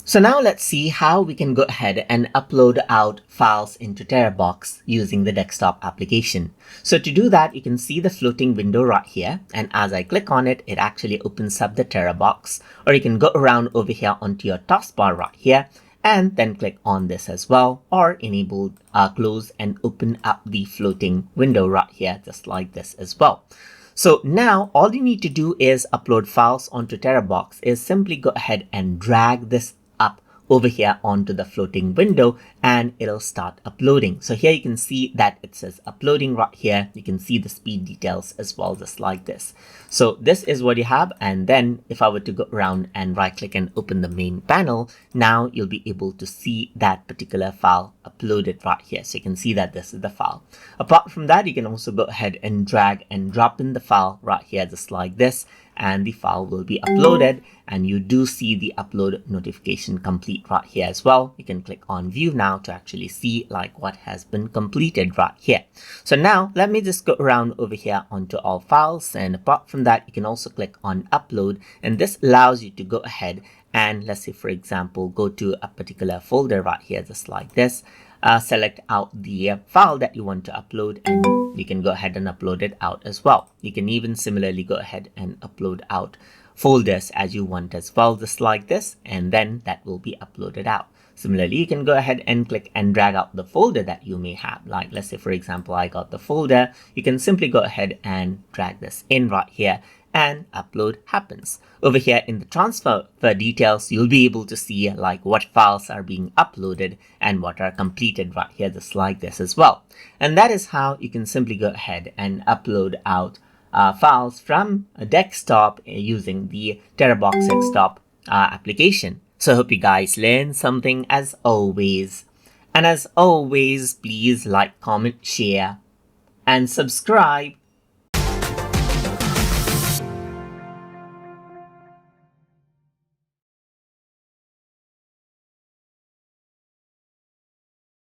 So now let's see how we can go ahead and upload out files into Terabox using the desktop application. So to do that, you can see the floating window right here. And as I click on it, it actually opens up the Terabox. Or you can go around over here onto your taskbar right here and then click on this as well, or enable close and open up the floating window right here, just like this as well. So now all you need to do is upload files onto Terabox is simply go ahead and drag this up over here onto the floating window and it'll start uploading. So here you can see that it says uploading right here. You can see the speed details as well, just like this. So this is what you have. And then if I were to go around and right click and open the main panel, now you'll be able to see that particular file uploaded right here. So you can see that this is the file. Apart from that, you can also go ahead and drag and drop in the file right here, just like this, and the file will be uploaded. And you do see the upload notification complete right here as well. You can click on view now to actually see like what has been completed right here. So now let me just go around over here onto all files, and apart from that, you can also click on upload, and this allows you to go ahead and, let's say for example, go to a particular folder right here, just like this. Select out the file that you want to upload, and you can go ahead and upload it out as well. You can even similarly go ahead and upload out folders as you want as well, just like this, and then that will be uploaded out. Similarly, you can go ahead and click and drag out the folder that you may have. Like, let's say for example, I got the folder. You can simply go ahead and drag this in right here, and upload happens. Over here in the transfer details, you'll be able to see like what files are being uploaded and what are completed right here, just like this as well. And that is how you can simply go ahead and upload out files from a desktop using the Terabox desktop application. So I hope you guys learned something as always. And as always, please like, comment, share, and subscribe.